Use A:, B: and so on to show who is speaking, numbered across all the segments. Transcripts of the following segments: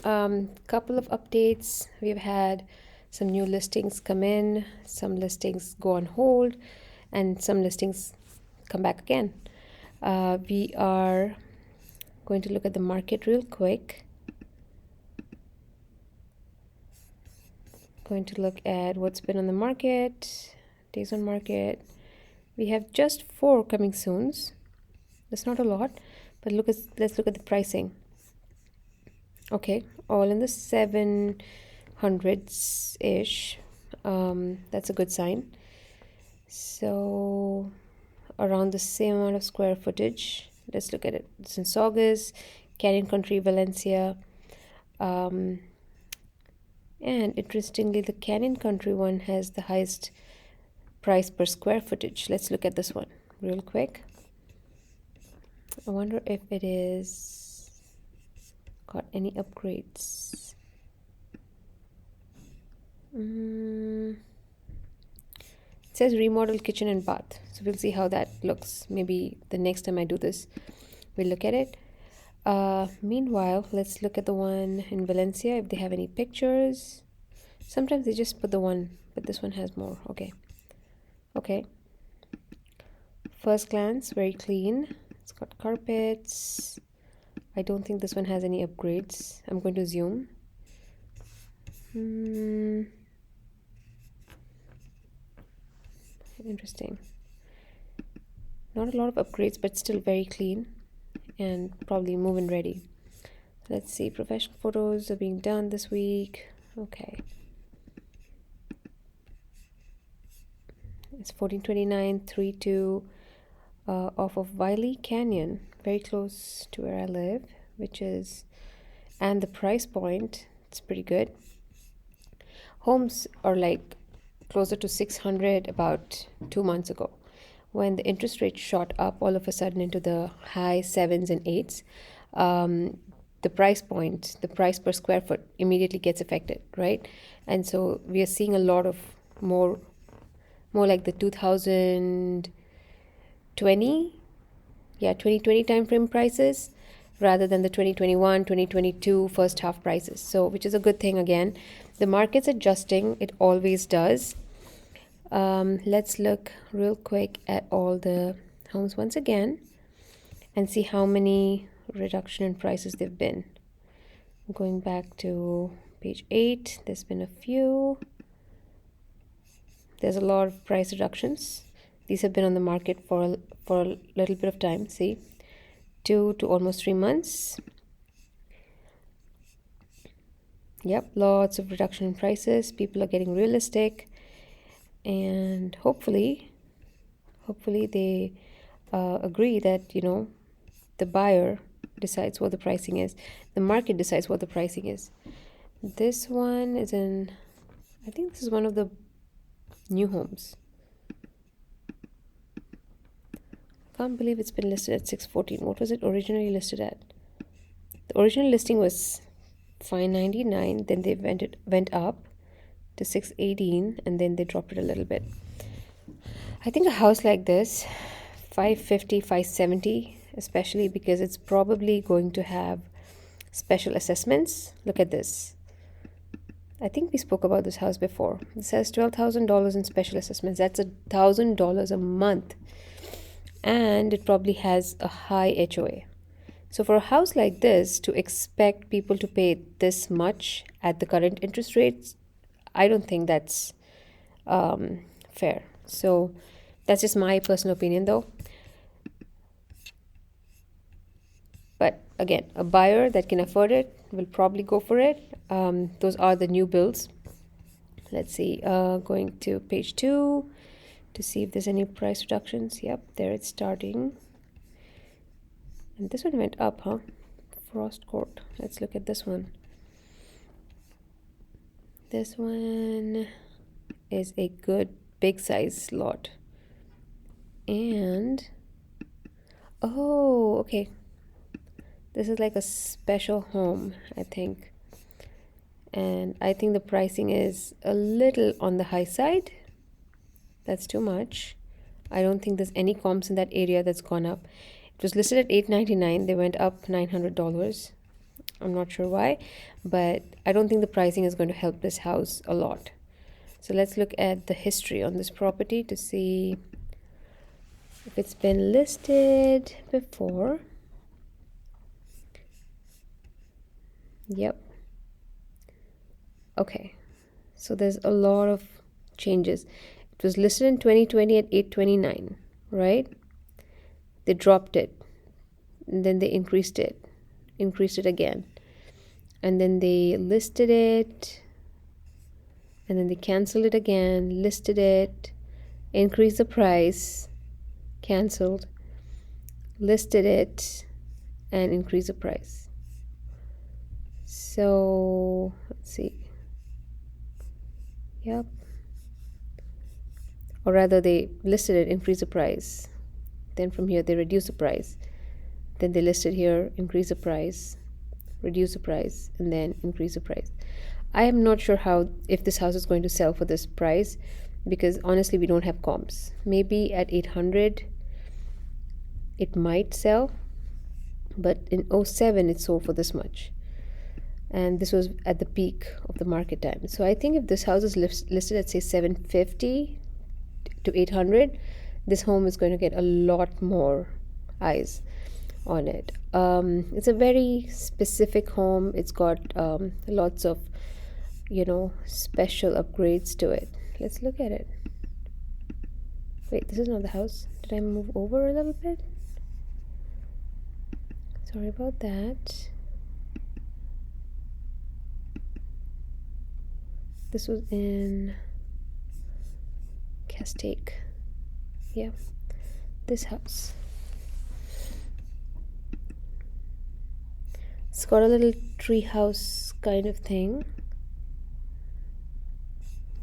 A: Couple of updates. We've had some new listings come in, some listings go on hold, and some listings come back again. We are going to look at the market real quick. Going to look at what's been on the market, days on market. We have just 4 coming soons. That's not a lot, but let's look at the pricing. Okay, all in the 700s ish. That's a good sign. So around the same amount of square footage. Let's look at it. It's in Saugus, Canyon Country, Valencia. And interestingly, the Canyon Country one has the highest price per square footage. Let's look at this one real quick. I wonder if it is got any upgrades. It says remodel kitchen and bath, so we'll see how that looks. Maybe the next time I do this, we'll look at it. Meanwhile, let's look at the one in Valencia, if they have any pictures. Sometimes they just put the one, but this one has more. Okay, first glance, very clean. It's got carpets. I don't think this one has any upgrades. I'm going to zoom. Interesting. Not a lot of upgrades, but still very clean and probably move-in ready. Let's see, professional photos are being done this week. Okay. It's 1429 32 off of Wiley Canyon, very close to where I live, and the price point, it's pretty good. Homes are like closer to 600 about 2 months ago. When the interest rate shot up all of a sudden into the high 7s and 8s, the price point, the price per square foot immediately gets affected, right? And so we are seeing a lot of more like the 2020 time frame prices rather than the 2021, 2022 first half prices. So, which is a good thing again. The market's adjusting, it always does. Let's look real quick at all the homes once again and see how many reduction in prices they've been. Going back to page 8, there's been a few. There's a lot of price reductions. These have been on the market for a little bit of time. See, 2 to almost 3 months. Yep, lots of reduction in prices. People are getting realistic, and hopefully they agree that the buyer decides what the pricing is. The market decides what the pricing is. This one is in, I think this is one of the new homes. Can't believe it's been listed at 614. What was it originally listed at? The original listing was 599, then they went up to 618, and then they dropped it a little bit. I think a house like this, 550, 570, especially because it's probably going to have special assessments. Look at this. I think we spoke about this house before. It says $12,000 in special assessments. That's $1,000 a month. And it probably has a high HOA. So for a house like this, to expect people to pay this much at the current interest rates, I don't think that's fair. So that's just my personal opinion though. But again, a buyer that can afford it will probably go for it. Those are the new builds. Let's see, going to page 2 to see if there's any price reductions. Yep, there it's starting. And this one went up, huh? Frost Court. Let's look at this one. This one is a good big size lot. And oh, okay. This is like a special home, I think. And I think the pricing is a little on the high side. That's too much. I don't think there's any comps in that area that's gone up. It was listed at $899. They went up $900. I'm not sure why, but I don't think the pricing is going to help this house a lot. So let's look at the history on this property to see if it's been listed before. Yep. Okay. So there's a lot of changes. It was listed in 2020 at 829, right? They dropped it, and then they increased it again, and then they listed it, and then they canceled it again, listed it, increased the price, canceled, listed it, and increased the price. So let's see. Yep. Or rather, they listed it, increased the price, then from here they reduce the price, then they listed here, increase the price, reduce the price, and then increase the price. I am not sure how, if this house is going to sell for this price, because honestly we don't have comps. Maybe at 800 it might sell, but in 07 it sold for this much, and this was at the peak of the market time. So I think if this house is listed at say 750 to 800, this home is going to get a lot more eyes on it. It's a very specific home. It's got lots of special upgrades to it. Let's look at it. Wait, this is not the house. Did I move over a little bit? Sorry about that. This was in Castaic. Yeah, this house. It's got a little tree house kind of thing.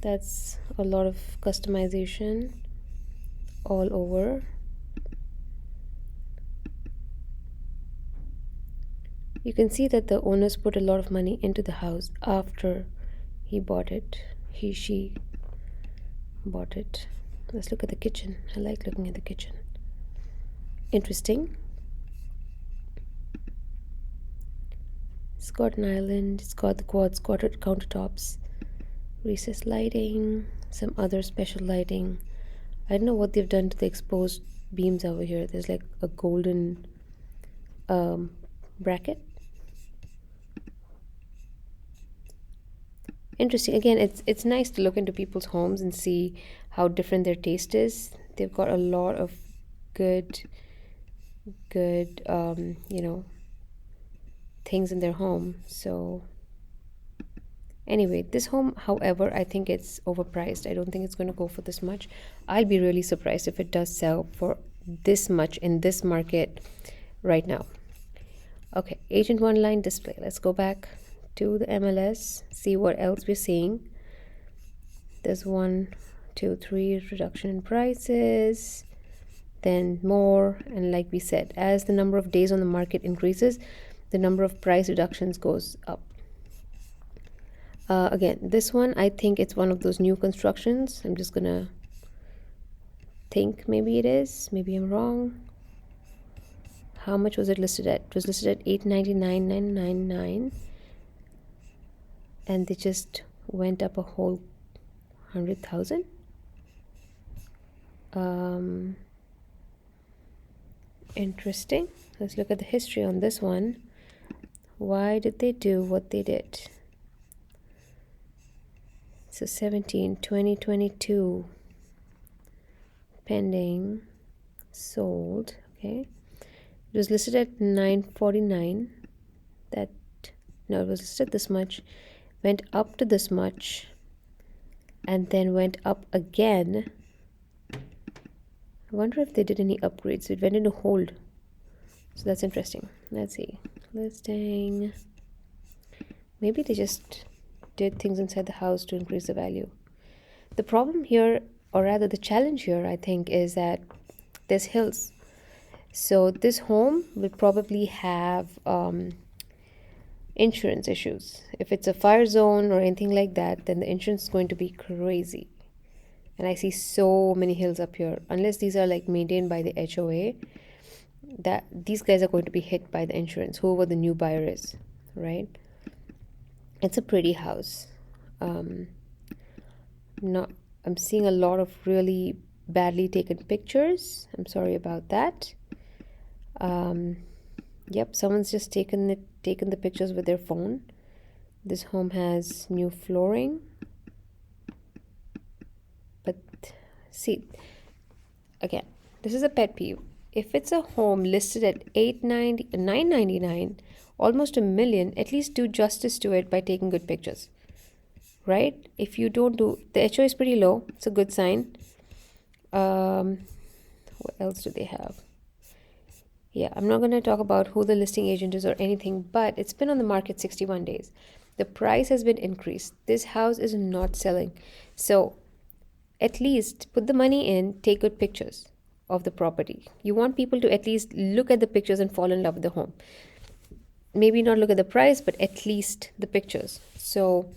A: That's a lot of customization all over. You can see that the owners put a lot of money into the house after he bought it. She bought it. Let's look at the kitchen. I like looking at the kitchen. Interesting. It's got an island. It's got the quartz countertops, recessed lighting, some other special lighting. I don't know what they've done to the exposed beams over here. There's like a golden bracket. Interesting. Again, it's nice to look into people's homes and see how different their taste is. They've got a lot of good things in their home. So anyway, this home, however, I think it's overpriced. I don't think it's going to go for this much. I'll be really surprised if it does sell for this much in this market right now. Okay, agent one line display. Let's go back to the MLS, see what else we're seeing. There's 1, 2, 3 reduction in prices, then more, and like we said, as the number of days on the market increases, the number of price reductions goes up. Again, this one, I think it's one of those new constructions. I'm just gonna think maybe it is, maybe I'm wrong. How much was it listed at? It was listed at $899,999, and they just went up a whole 100,000. Interesting. Let's look at the history on this one. Why did they do what they did? So 2022 pending, sold. Okay, it was listed at 949. It was listed this much, went up to this much, and then went up again. I wonder if they did any upgrades. It went into hold, so that's interesting. Let's see. Listing. Maybe they just did things inside the house to increase the value. The problem here, or rather the challenge here, I think, is that there's hills. So this home will probably have insurance issues. If it's a fire zone or anything like that, then the insurance is going to be crazy. And I see so many hills up here. Unless these are like maintained by the HOA, that these guys are going to be hit by the insurance, whoever the new buyer is, right? It's a pretty house. Um, not, I'm seeing a lot of really badly taken pictures. I'm sorry about that. Um, yep, someone's just taken the pictures with their phone. This home has new flooring, but see, again, this is a pet peeve. If it's a home listed at 999, almost a million, at least do justice to it by taking good pictures, right? If you don't do, the HO is pretty low, it's a good sign. What else do they have? Yeah, I'm not going to talk about who the listing agent is or anything, but it's been on the market 61 days. The price has been increased. This house is not selling. So at least put the money in, take good pictures of the property. You want people to at least look at the pictures and fall in love with the home. Maybe not look at the price, but at least the pictures. So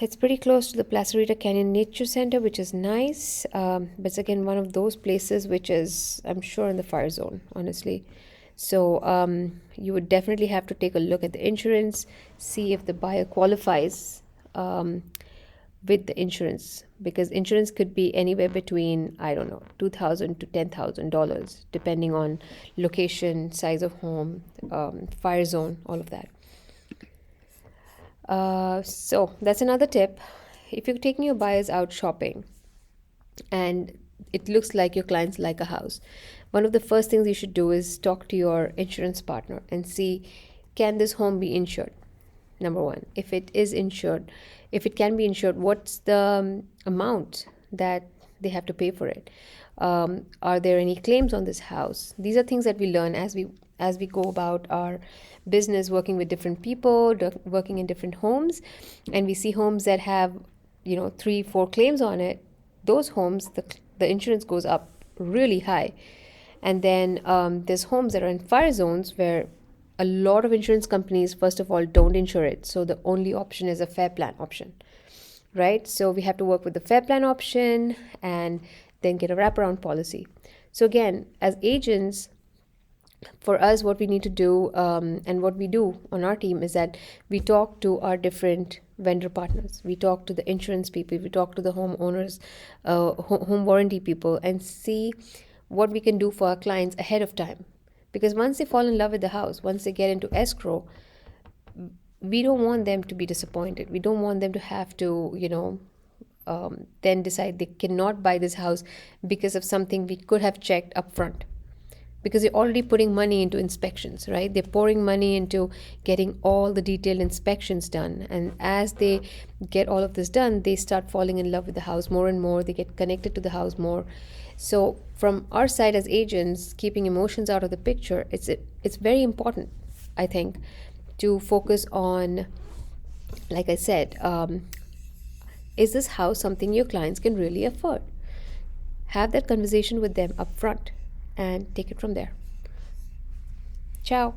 A: it's pretty close to the Placerita Canyon Nature Center, which is nice. But it's again one of those places which is, I'm sure, in the fire zone, honestly. So you would definitely have to take a look at the insurance, see if the buyer qualifies with the insurance, because insurance could be anywhere between, I don't know, $2,000 to $10,000, depending on location, size of home, fire zone, all of that. So that's another tip. If you're taking your buyers out shopping and it looks like your clients like a house, one of the first things you should do is talk to your insurance partner and see, can this home be insured? Number one, if it is insured, if it can be insured, what's the amount that they have to pay for it? Are there any claims on this house? These are things that we learn as we go about our business, working with different people, working in different homes, and we see homes that have 3-4 claims on it. Those homes, the insurance goes up really high. And then there's homes that are in fire zones where a lot of insurance companies, first of all, don't insure it. So the only option is a fair plan option, right? So we have to work with the fair plan option and then get a wraparound policy. So again, as agents, for us, what we need to do and what we do on our team is that we talk to our different vendor partners. We talk to the insurance people. We talk to the homeowners, home warranty people, and see what we can do for our clients ahead of time. Because once they fall in love with the house, once they get into escrow, we don't want them to be disappointed. We don't want them to have to, then decide they cannot buy this house because of something we could have checked up front. Because they're already putting money into inspections, right? They're pouring money into getting all the detailed inspections done. And as they get all of this done, they start falling in love with the house more and more. They get connected to the house more. So from our side as agents, keeping emotions out of the picture, it's very important, I think, to focus on, like I said, is this house something your clients can really afford? Have that conversation with them up front and take it from there. Ciao.